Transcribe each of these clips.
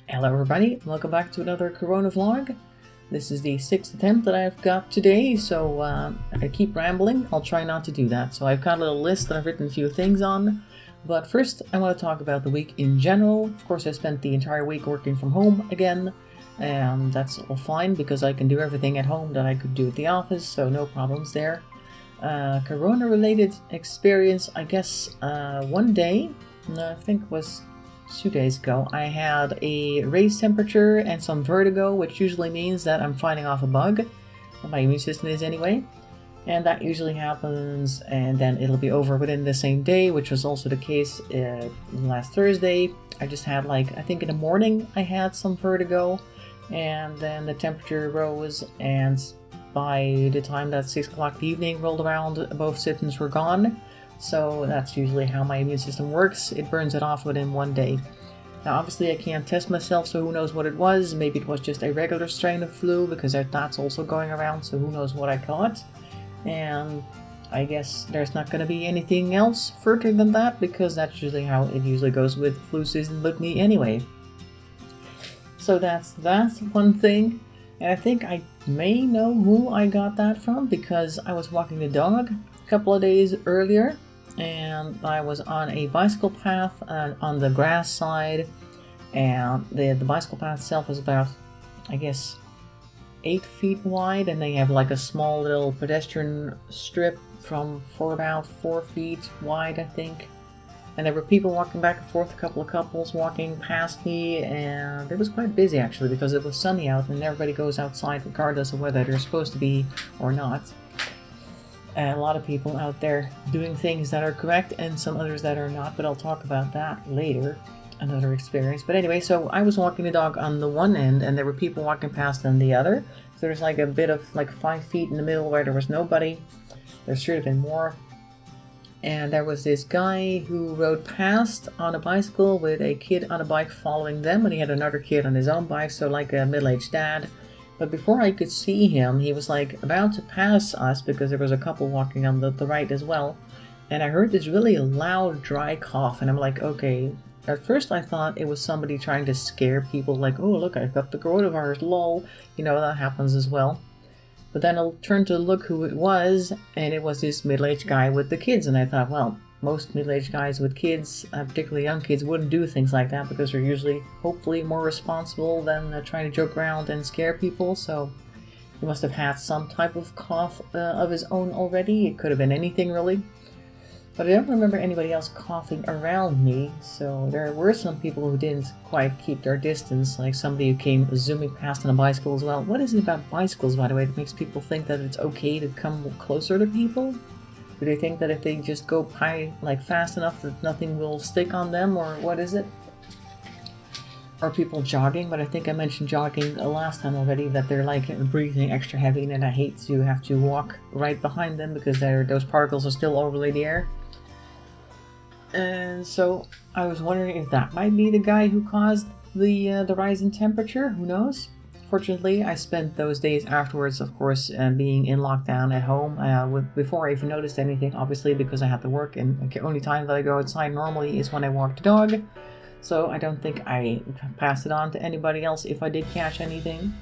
Hello everybody, welcome back to another Corona vlog. This is the 6th attempt that I've got today, so I keep rambling. I'll try not to do that. So I've got a little list that I've written a few things on, but first I want to talk about the week in general. Of course, I spent the entire week working from home again, and that's all fine because I can do everything at home that I could do at the office, so no problems there. Corona related experience, I guess one day, I think it was 2 days ago, I had a raised temperature and some vertigo, which usually means that I'm fighting off a bug. My immune system is anyway. And that usually happens, and then it'll be over within the same day, which was also the case last Thursday. I just had I think in the morning I had some vertigo, and then the temperature rose, and by the time that 6 o'clock in the evening rolled around, both symptoms were gone. So that's usually how my immune system works. It burns it off within 1 day. Now obviously I can't test myself, so who knows what it was. Maybe it was just a regular strain of flu, because that's also going around, so who knows what I caught. And I guess there's not going to be anything else further than that, because that's usually how it usually goes with flu season with me anyway. So that's one thing. And I think I may know who I got that from, because I was walking the dog a couple of days earlier, and I was on a bicycle path on the grass side, and the bicycle path itself is about, I guess, 8 feet wide, and they have a small little pedestrian strip for about 4 feet wide, I think. And there were people walking back and forth, a couple of couples walking past me, and it was quite busy actually, because it was sunny out and everybody goes outside regardless of whether they're supposed to be or not. And a lot of people out there doing things that are correct and some others that are not, but I'll talk about that later, another experience. But anyway, so I was walking the dog on the one end, and there were people walking past on the other. So there's a bit of 5 feet in the middle where there was nobody. There should have been more. And there was this guy who rode past on a bicycle with a kid on a bike following them, and he had another kid on his own bike, so like a middle-aged dad. But before I could see him, he was about to pass us, because there was a couple walking on the right as well. And I heard this really loud, dry cough, and I'm like, okay. At first I thought it was somebody trying to scare people, oh look, I've got the coronavirus, lol. That happens as well. But then I turned to look who it was, and it was this middle-aged guy with the kids. And I thought, well, most middle-aged guys with kids, particularly young kids, wouldn't do things like that, because they're usually, hopefully, more responsible than trying to joke around and scare people. So he must have had some type of cough of his own already. It could have been anything, really. But I don't remember anybody else coughing around me, so there were some people who didn't quite keep their distance, like somebody who came zooming past on a bicycle as well. What is it about bicycles, by the way, that makes people think that it's okay to come closer to people? Do they think that if they just go fast enough that nothing will stick on them, or what is it? Or people jogging, but I think I mentioned jogging last time already, that they're breathing extra heavy, and I hate to have to walk right behind them because those particles are still over the air. And so I was wondering if that might be the guy who caused the rise in temperature. Who knows? Fortunately, I spent those days afterwards, of course, being in lockdown at home before I even noticed anything, obviously, because I had to work, and the only time that I go outside normally is when I walk the dog. So I don't think I passed it on to anybody else if I did catch anything.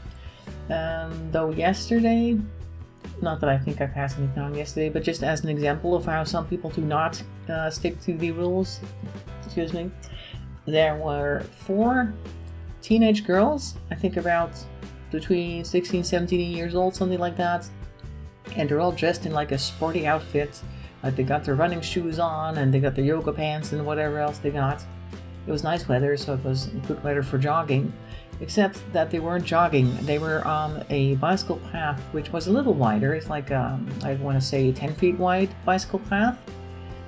Though yesterday, not that I think I passed anything on yesterday, but just as an example of how some people do not stick to the rules, there were 4 teenage girls, I think about between 16 17 years old, something like that, and they're all dressed in a sporty outfit. They got their running shoes on, and they got their yoga pants and whatever else they got. It was nice weather, so it was good weather for jogging, except that they weren't jogging. They were on a bicycle path, which was a little wider. It's I want to say 10 feet wide bicycle path,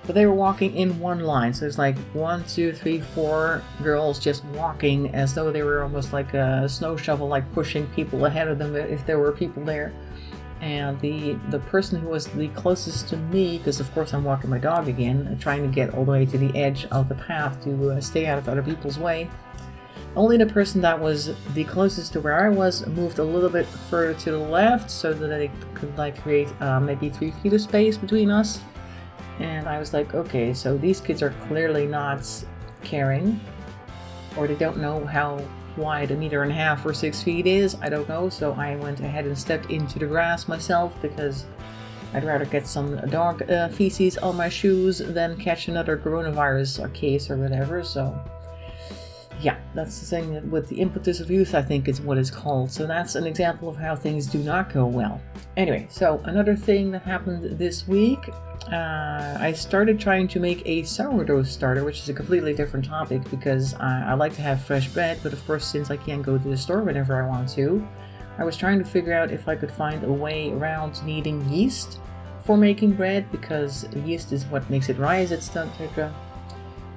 but they were walking in one line. So it's 1, 2, 3, 4 girls just walking as though they were almost like a snow shovel, pushing people ahead of them if there were people there. And the person who was the closest to me, because of course I'm walking my dog again, trying to get all the way to the edge of the path to stay out of other people's way. Only the person that was the closest to where I was moved a little bit further to the left, so that they could create maybe 3 feet of space between us. And I was okay, so these kids are clearly not caring, or they don't know how wide 1.5 meters or 6 feet is. I don't know. So I went ahead and stepped into the grass myself because I'd rather get some dog feces on my shoes than catch another coronavirus or case or whatever. So yeah, that's the thing that with the impetus of youth, I think is what it's called. So that's an example of how things do not go well. Anyway, so another thing that happened this week, I started trying to make a sourdough starter, which is a completely different topic because I like to have fresh bread, but of course, since I can't go to the store whenever I want to, I was trying to figure out if I could find a way around needing yeast for making bread, because yeast is what makes it rise, etc.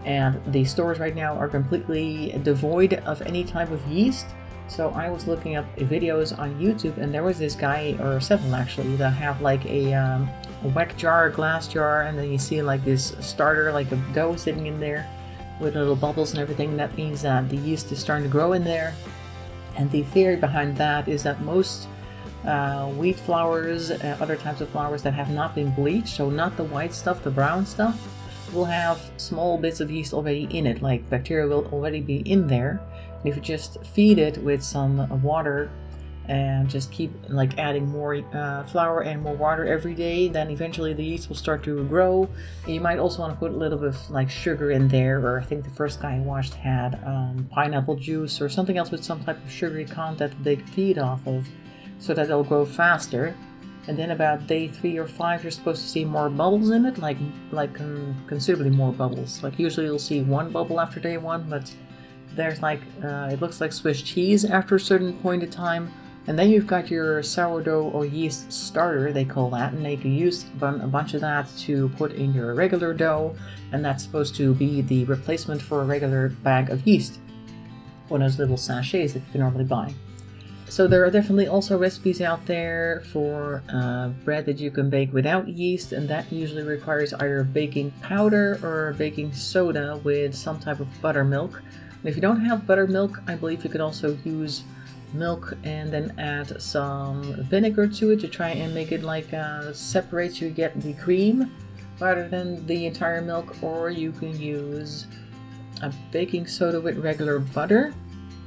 And the stores right now are completely devoid of any type of yeast. So I was looking up videos on YouTube, and there was this guy, or several actually, that have like a wet jar, a glass jar, and then you see like this starter, like a dough sitting in there with little bubbles and everything. That means that the yeast is starting to grow in there. And the theory behind that is that most wheat flours, other types of flours that have not been bleached, so not the white stuff, the brown stuff, will have small bits of yeast already in it, like bacteria will already be in there. And if you just feed it with some water and just keep like adding more flour and more water every day, then eventually the yeast will start to grow. And you might also want to put a little bit of like sugar in there, or I think the first guy I watched had pineapple juice or something else with some type of sugary content that they could feed off of, so that it'll grow faster. And then about day 3 or 5, you're supposed to see more bubbles in it, like considerably more bubbles. Like usually you'll see one bubble after day 1, but there's like, it looks like Swiss cheese after a certain point in time. And then you've got your sourdough or yeast starter, they call that, and they can use a bunch of that to put in your regular dough, and that's supposed to be the replacement for a regular bag of yeast, one of those little sachets that you can normally buy. So there are definitely also recipes out there for bread that you can bake without yeast, and that usually requires either baking powder or baking soda with some type of buttermilk. And if you don't have buttermilk, I believe you could also use milk and then add some vinegar to it to try and make it like separate, so you get the cream rather than the entire milk. Or you can use a baking soda with regular butter,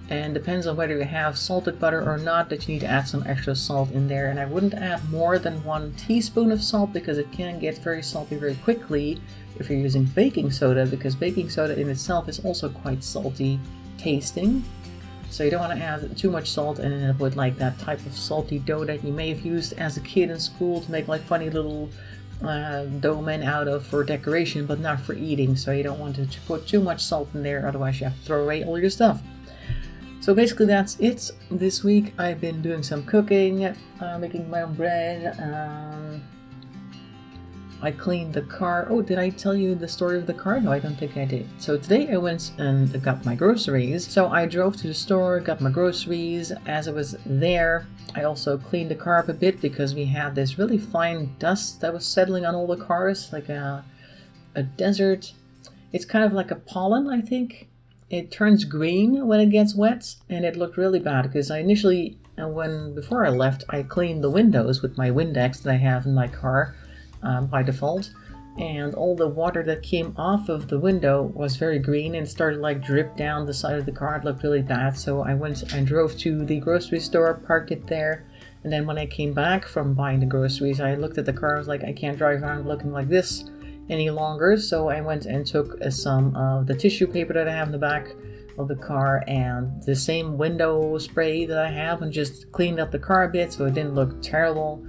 and depends on whether you have salted butter or not, that you need to add some extra salt in there. And I wouldn't add more than 1 teaspoon of salt, because it can get very salty very quickly if you're using baking soda, because baking soda in itself is also quite salty tasting. So you don't want to add too much salt and end up with like that type of salty dough that you may have used as a kid in school to make like funny little dough men out of for decoration, but not for eating. So you don't want to put too much salt in there, otherwise you have to throw away all your stuff. So basically that's it. This week I've been doing some cooking, making my own bread. I cleaned the car. Oh, did I tell you the story of the car? No, I don't think I did. So today I went and got my groceries. So I drove to the store, got my groceries. As I was there, I also cleaned the car up a bit, because we had this really fine dust that was settling on all the cars, like a desert. It's kind of like a pollen, I think. It turns green when it gets wet, and it looked really bad, because I initially, before I left, I cleaned the windows with my Windex that I have in my car by default, and all the water that came off of the window was very green and started like drip down the side of the car. It looked really bad. So I drove to the grocery store, parked it there, and then when I came back from buying the groceries, I looked at the car. I was like, I can't drive around looking like this any longer. So I went and took some of the tissue paper that I have in the back of the car and the same window spray that I have, and just cleaned up the car a bit so it didn't look terrible.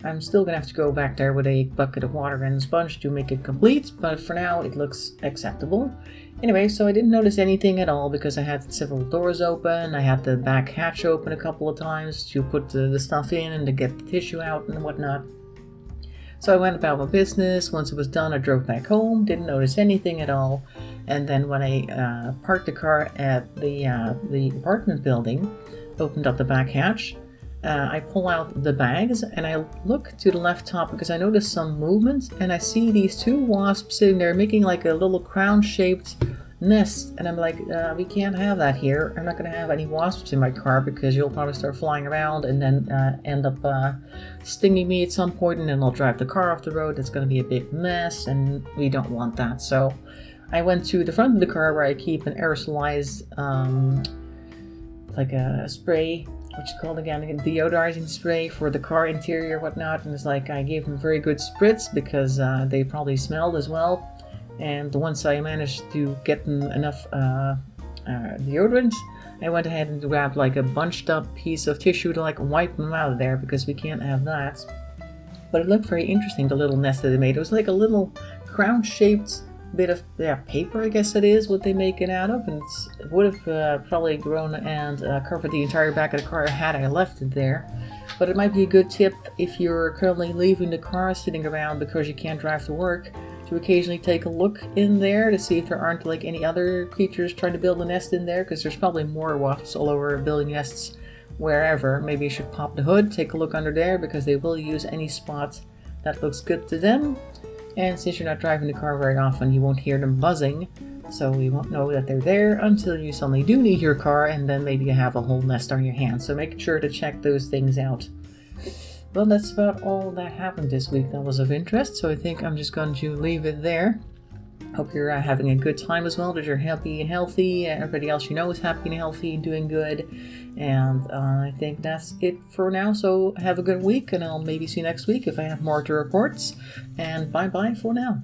I'm still gonna have to go back there with a bucket of water and a sponge to make it complete, but for now it looks acceptable. Anyway, so I didn't notice anything at all, because I had several doors open. I had the back hatch open a couple of times to put the stuff in and to get the tissue out and whatnot. So I went about my business. Once it was done, I drove back home, didn't notice anything at all. And then when I parked the car at the apartment building, opened up the back hatch, I pull out the bags and I look to the left top, because I noticed some movement, and I see these 2 wasps sitting there making like a little crown-shaped nest, and I'm like, we can't have that here. I'm not going to have any wasps in my car, because you'll probably start flying around and then end up stinging me at some point, and then I'll drive the car off the road. It's going to be a big mess, and we don't want that. So I went to the front of the car where I keep an aerosolized like a spray, what's it called again, a deodorizing spray for the car interior, whatnot. And it's like I gave them very good spritz because they probably smelled as well. And once I managed to get them enough deodorant, I went ahead and grabbed like a bunched up piece of tissue to like wipe them out of there because we can't have that. But it looked very interesting, the little nest that they made. It was like a little crown-shaped bit of paper, I guess it is, what they make it out of. And it would have probably grown and covered the entire back of the car had I left it there. But it might be a good tip if you're currently leaving the car sitting around because you can't drive to work, to occasionally take a look in there to see if there aren't like any other creatures trying to build a nest in there, because there's probably more wasps all over building nests wherever. Maybe you should pop the hood, take a look under there, because they will use any spot that looks good to them. And since you're not driving the car very often, you won't hear them buzzing, so you won't know that they're there until you suddenly do need your car, and then maybe you have a whole nest on your hands. So make sure to check those things out. Well, that's about all that happened this week that was of interest, so I think I'm just going to leave it there. Hope you're having a good time as well, that you're happy and healthy, everybody else you know is happy and healthy and doing good, and I think that's it for now. So have a good week, and I'll maybe see you next week if I have more to report, and bye bye for now.